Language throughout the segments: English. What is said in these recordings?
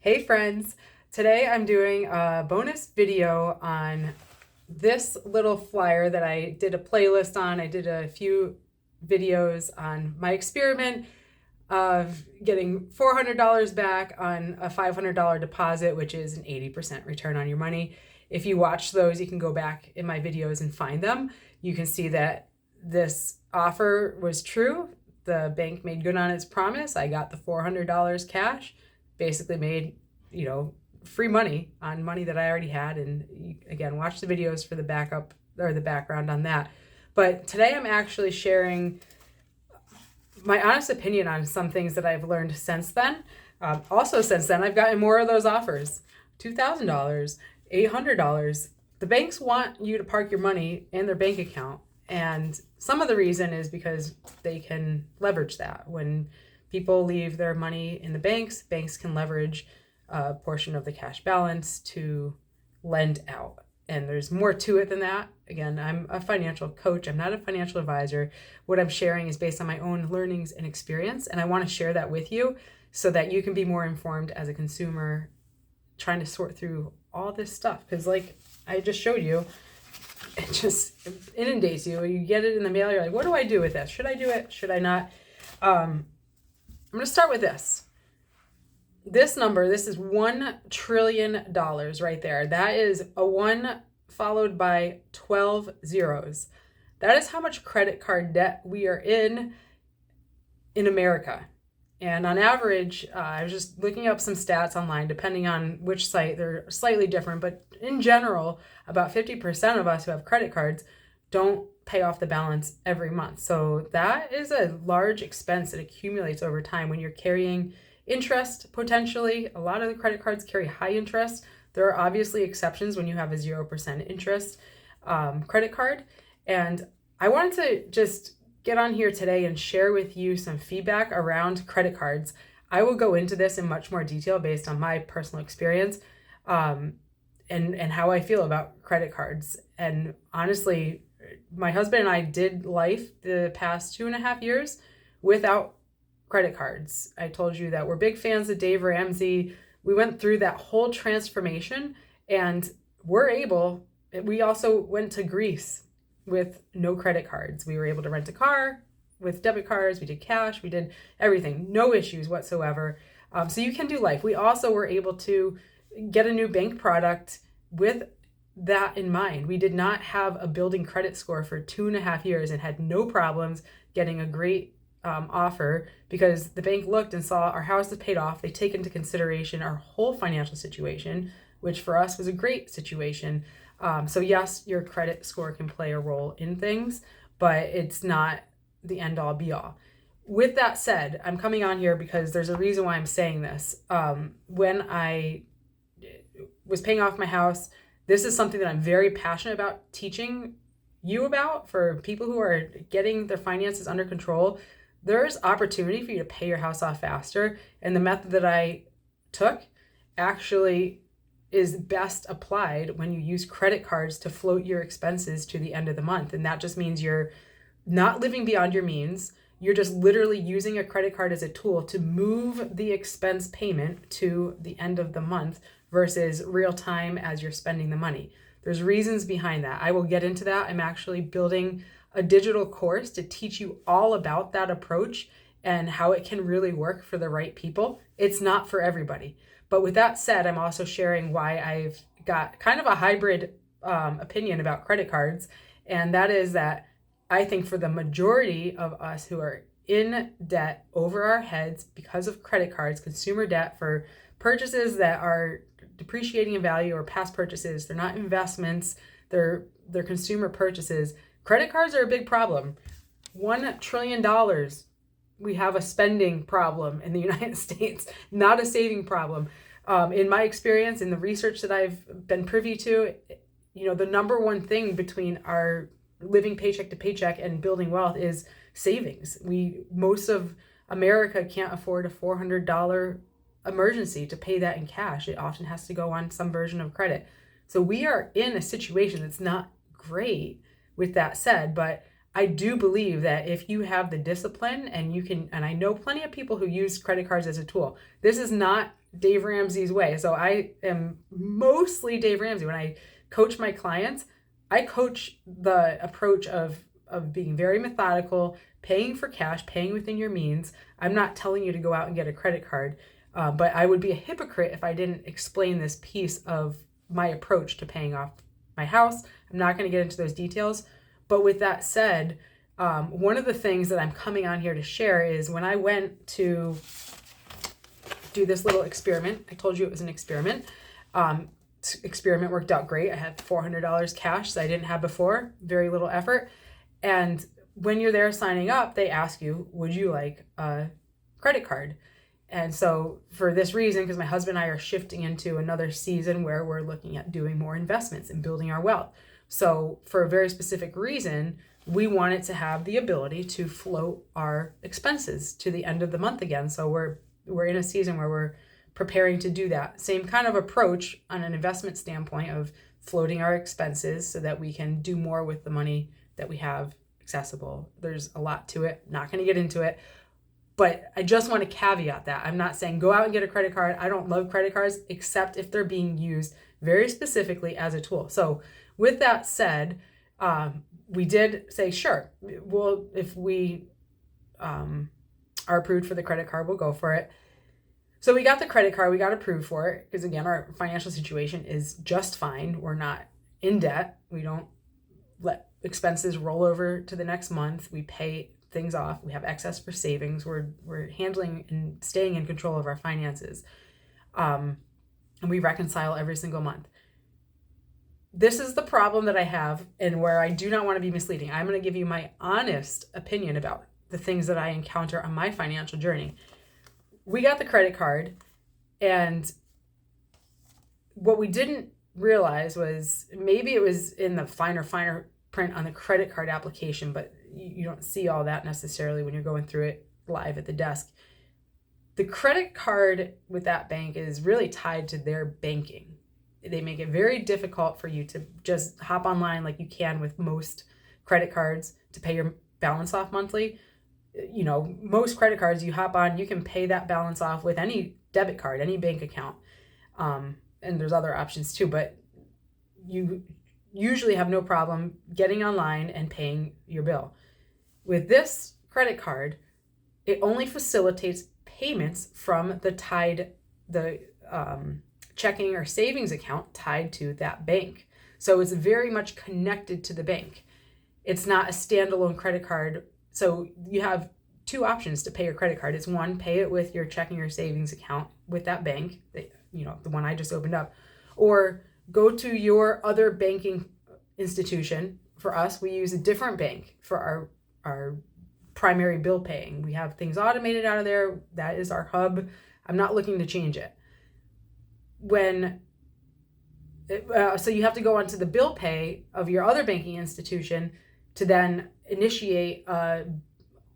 Hey friends, today I'm doing a bonus video on this little flyer that I did a playlist on. I did a few videos on my experiment of getting $400 back on a $500 deposit, which is an 80% return on your money. If you watch those, you can go back in my videos and find them. You can see that this offer was true. The bank made good on its promise. I got the $400 cash, basically made, free money on money that I already had. And again, watch the videos for the backup or the background on that. But today I'm actually sharing my honest opinion on some things that I've learned since then. Also since then, I've gotten more of those offers. $2,000, $800. The banks want you to park your money in their bank account. And some of the reason is because they can leverage that. When people leave their money in the banks can leverage a portion of the cash balance to lend out. And there's more to it than that. Again, I'm a financial coach. I'm not a financial advisor. What I'm sharing is based on my own learnings and experience. And I want to share that with you so that you can be more informed as a consumer trying to sort through all this stuff. Because like I just showed you, it just inundates you. You get it in the mail. You're like, what do I do with this? Should I do it? Should I not? I'm going to start with this. This number, this is $1 trillion right there. That is a 1 followed by 12 zeros. That is how much credit card debt we are in America. And on average, I was just looking up some stats online, depending on which site, they're slightly different. But in general, about 50% of us who have credit cards don't pay off the balance every month. So that is a large expense that accumulates over time when you're carrying interest, potentially. A lot of the credit cards carry high interest. There are obviously exceptions when you have a 0% interest credit card. And I wanted to just get on here today and share with you some feedback around credit cards. I will go into this in much more detail based on my personal experience and how I feel about credit cards. And honestly, my husband and I did life the past 2.5 years without credit cards. I told you that we're big fans of Dave Ramsey. We went through that whole transformation and we also went to Greece with no credit cards. We were able to rent a car with debit cards. We did cash. We did everything. No issues whatsoever. So you can do life. We also were able to get a new bank product with that in mind. We did not have a building credit score for 2.5 years and had no problems getting a great offer because the bank looked and saw our house is paid off. They take into consideration our whole financial situation, which for us was a great situation. So yes, your credit score can play a role in things, but it's not the end all be all. With that said, I'm coming on here because there's a reason why I'm saying this. When I was paying off my house, this is something that I'm very passionate about teaching you about for people who are getting their finances under control. There's opportunity for you to pay your house off faster. And the method that I took actually is best applied when you use credit cards to float your expenses to the end of the month. And that just means you're not living beyond your means. You're just literally using a credit card as a tool to move the expense payment to the end of the month versus real time as you're spending the money. There's reasons behind that. I will get into that. I'm actually building a digital course to teach you all about that approach and how it can really work for the right people. It's not for everybody. But with that said, I'm also sharing why I've got kind of a hybrid opinion about credit cards. And that is that I think for the majority of us who are in debt over our heads because of credit cards, consumer debt for purchases that are depreciating in value or past purchases, they're not investments, they're consumer purchases. Credit cards are a big problem. $1 trillion. We have a spending problem in the United States, not a saving problem. In my experience, in the research that I've been privy to, the number one thing between our living paycheck to paycheck and building wealth is savings. Most of America can't afford a $400 emergency to pay that in cash. It often has to go on some version of credit. So we are in a situation that's not great with that said, but I do believe that if you have the discipline and you can, and I know plenty of people who use credit cards as a tool. This is not Dave Ramsey's way. So I am mostly Dave Ramsey. When I coach my clients, I coach the approach of being very methodical, paying for cash, paying within your means. I'm not telling you to go out and get a credit card, but I would be a hypocrite if I didn't explain this piece of my approach to paying off my house. I'm not going to get into those details. But with that said, one of the things that I'm coming on here to share is when I went to do this little experiment, I told you it was an experiment. Experiment worked out great. I had $400 cash that I didn't have before, very little effort. And when you're there signing up, they ask you, would you like a credit card? And so for this reason, because my husband and I are shifting into another season where we're looking at doing more investments and building our wealth. So for a very specific reason, we wanted to have the ability to float our expenses to the end of the month again. So we're in a season where we're preparing to do that. Same kind of approach on an investment standpoint of floating our expenses so that we can do more with the money that we have accessible. There's a lot to it. Not going to get into it. But I just want to caveat that. I'm not saying go out and get a credit card. I don't love credit cards except if they're being used very specifically as a tool. So with that said, we did say, sure, well, if we are approved for the credit card, we'll go for it. So we got the credit card, we got approved for it because, again, our financial situation is just fine. We're not in debt. We don't let expenses roll over to the next month. We pay things off. We have excess for savings. We're handling and staying in control of our finances. And we reconcile every single month. This is the problem that I have and where I do not want to be misleading. I'm going to give you my honest opinion about the things that I encounter on my financial journey. We got the credit card, and what we didn't realize was maybe it was in the finer print on the credit card application, but you don't see all that necessarily when you're going through it live at the desk. The credit card with that bank is really tied to their banking. They make it very difficult for you to just hop online like you can with most credit cards to pay your balance off monthly. You know, most credit cards you hop on, you can pay that balance off with any debit card, any bank account. And there's other options too, but you usually have no problem getting online and paying your bill. With this credit card, it only facilitates payments from the checking or savings account tied to that bank. So it's very much connected to the bank. It's not a standalone credit card. So you have two options to pay your credit card. It's one, pay it with your checking or savings account with that bank, the one I just opened up, or go to your other banking institution. For us, we use a different bank for our primary bill paying. We have things automated out of there. That is our hub. I'm not looking to change it. So you have to go onto the bill pay of your other banking institution to then initiate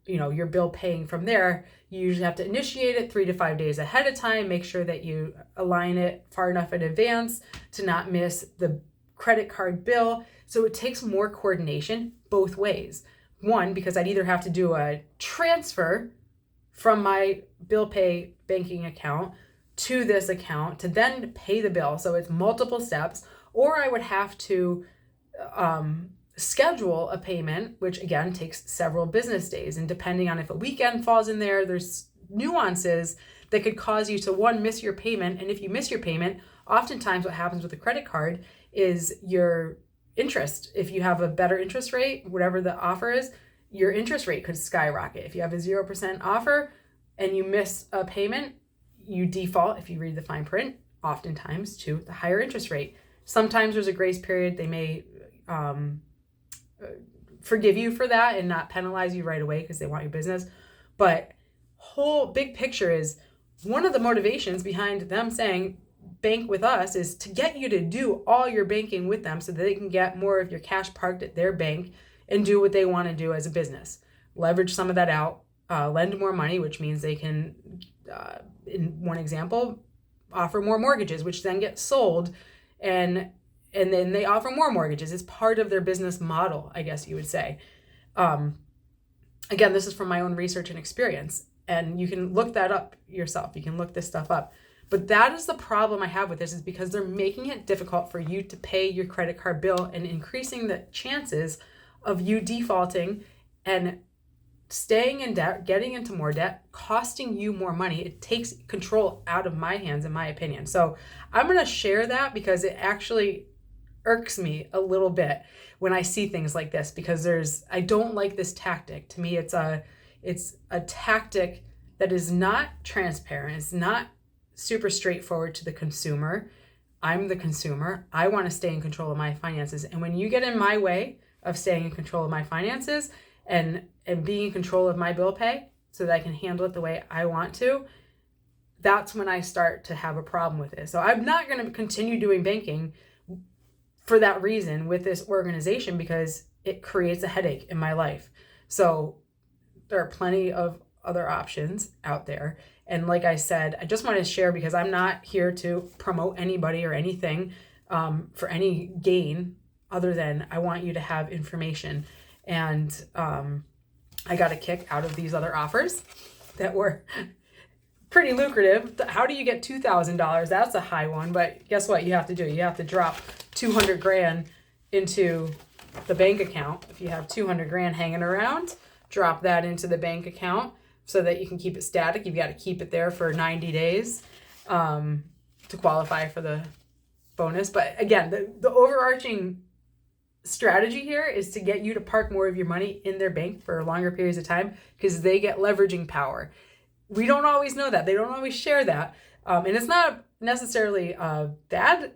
your bill paying from there. You usually have to initiate it 3 to 5 days ahead of time. Make sure that you align it far enough in advance to not miss the credit card bill. So it takes more coordination both ways. One, because I'd either have to do a transfer from my bill pay banking account to this account to then pay the bill. So it's multiple steps. Or I would have to schedule a payment, which again takes several business days. And depending on if a weekend falls in there, there's nuances that could cause you to, one, miss your payment. And if you miss your payment, oftentimes what happens with a credit card is your interest. If you have a better interest rate, whatever the offer is, your interest rate could skyrocket. If you have a 0% offer and you miss a payment, you default, if you read the fine print, oftentimes to the higher interest rate. Sometimes there's a grace period. They may forgive you for that and not penalize you right away because they want your business. But whole big picture is one of the motivations behind them saying bank with us is to get you to do all your banking with them so that they can get more of your cash parked at their bank and do what they want to do as a business. Leverage some of that out, lend more money, which means they can, in one example, offer more mortgages, which then get sold, and then they offer more mortgages. It's part of their business model, I guess you would say. Again, this is from my own research and experience, and you can look that up yourself. You can look this stuff up. But that is the problem I have with this, is because they're making it difficult for you to pay your credit card bill and increasing the chances of you defaulting and staying in debt, getting into more debt, costing you more money. It takes control out of my hands, in my opinion. So I'm going to share that because it actually irks me a little bit when I see things like this, because I don't like this tactic. To me, it's a tactic that is not transparent. It's not super straightforward to the consumer. I'm the consumer. I want to stay in control of my finances. And when you get in my way of staying in control of my finances and being in control of my bill pay so that I can handle it the way I want to, that's when I start to have a problem with it. So I'm not going to continue doing banking for that reason with this organization, because it creates a headache in my life. So there are plenty of other options out there. And like I said, I just want to share, because I'm not here to promote anybody or anything for any gain, other than I want you to have information. And I got a kick out of these other offers that were pretty lucrative. How do you get $2,000? That's a high one, but guess what you have to do? You have to drop 200 grand into the bank account. If you have 200 grand hanging around, drop that into the bank account so that you can keep it static. You've got to keep it there for 90 days to qualify for the bonus. But again, the overarching strategy here is to get you to park more of your money in their bank for longer periods of time, because they get leveraging power. We don't always know that. They don't always share that. And it's not necessarily a bad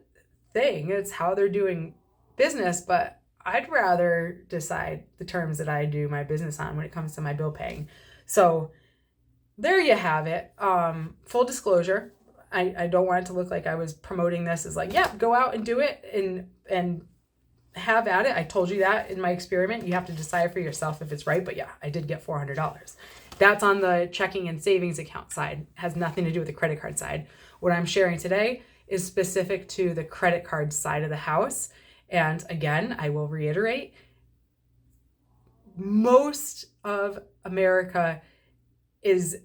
thing. It's how they're doing business. But I'd rather decide the terms that I do my business on when it comes to my bill paying. So there you have it. Full disclosure, I don't want it to look like I was promoting this as like, yeah, go out and do it and have at it. I told you that in my experiment. You have to decide for yourself if it's right. But yeah, I did get $400. That's on the checking and savings account side. It has nothing to do with the credit card side. What I'm sharing today is specific to the credit card side of the house. And again, I will reiterate, most of America is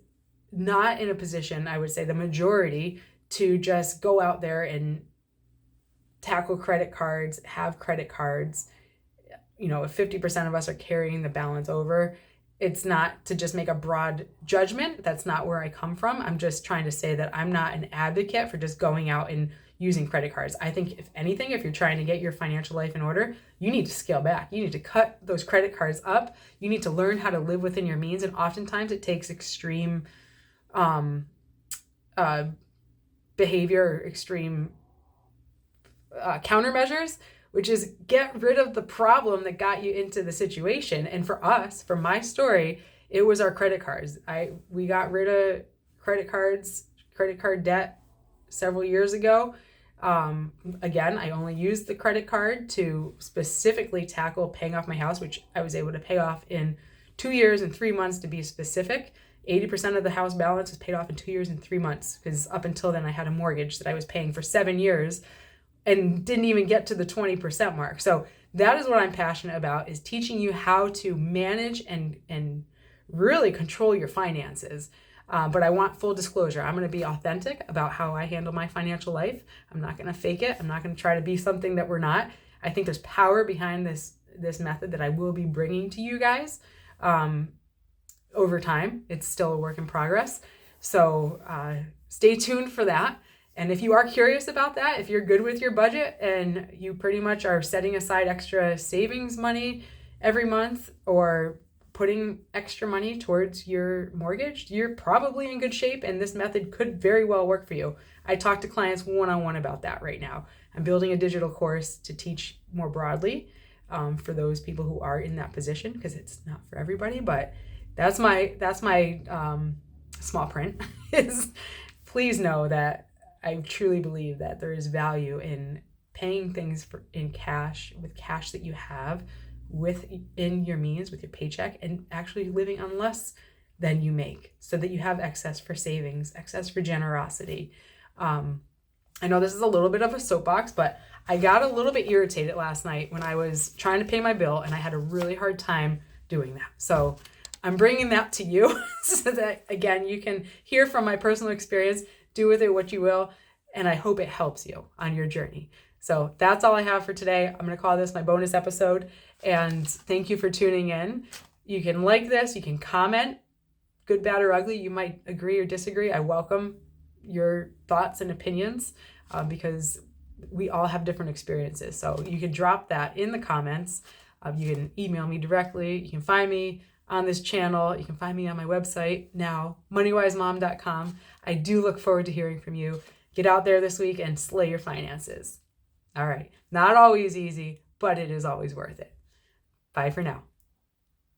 not in a position, I would say the majority, to just go out there and tackle credit cards, have credit cards. You know, if 50% of us are carrying the balance over, it's not to just make a broad judgment. That's not where I come from. I'm just trying to say that I'm not an advocate for just going out and using credit cards. I think if anything, if you're trying to get your financial life in order, you need to scale back. You need to cut those credit cards up. You need to learn how to live within your means. And oftentimes it takes extreme behavior, extreme countermeasures, which is get rid of the problem that got you into the situation. And for us, for my story, it was our credit cards. We got rid of credit card debt several years ago. Again, I only used the credit card to specifically tackle paying off my house, which I was able to pay off in 2 years and 3 months to be specific. 80% of the house balance was paid off in 2 years and 3 months, because up until then I had a mortgage that I was paying for 7 years and didn't even get to the 20% mark. So that is what I'm passionate about, is teaching you how to manage and really control your finances. But I want full disclosure. I'm going to be authentic about how I handle my financial life. I'm not going to fake it. I'm not going to try to be something that we're not. I think there's power behind this method that I will be bringing to you guys over time. It's still a work in progress. So stay tuned for that. And if you are curious about that, if you're good with your budget and you pretty much are setting aside extra savings money every month or putting extra money towards your mortgage, you're probably in good shape, and this method could very well work for you. I talk to clients one-on-one about that right now. I'm building a digital course to teach more broadly for those people who are in that position, because it's not for everybody, but that's my small print is please know that I truly believe that there is value in paying things in cash, with cash that you have within your means, with your paycheck, and actually living on less than you make, so that you have excess for savings, excess for generosity. I know this is a little bit of a soapbox, but I got a little bit irritated last night when I was trying to pay my bill and I had a really hard time doing that. So I'm bringing that to you so that, again, you can hear from my personal experience, do with it what you will, and I hope it helps you on your journey. So that's all I have for today. I'm going to call this my bonus episode, and thank you for tuning in. You can like this, you can comment, good, bad, or ugly. You might agree or disagree. I welcome your thoughts and opinions because we all have different experiences. So you can drop that in the comments. You can email me directly. You can find me on this channel. You can find me on my website now, moneywisemom.com. I do look forward to hearing from you. Get out there this week and slay your finances. All right. Not always easy, but it is always worth it. Bye for now.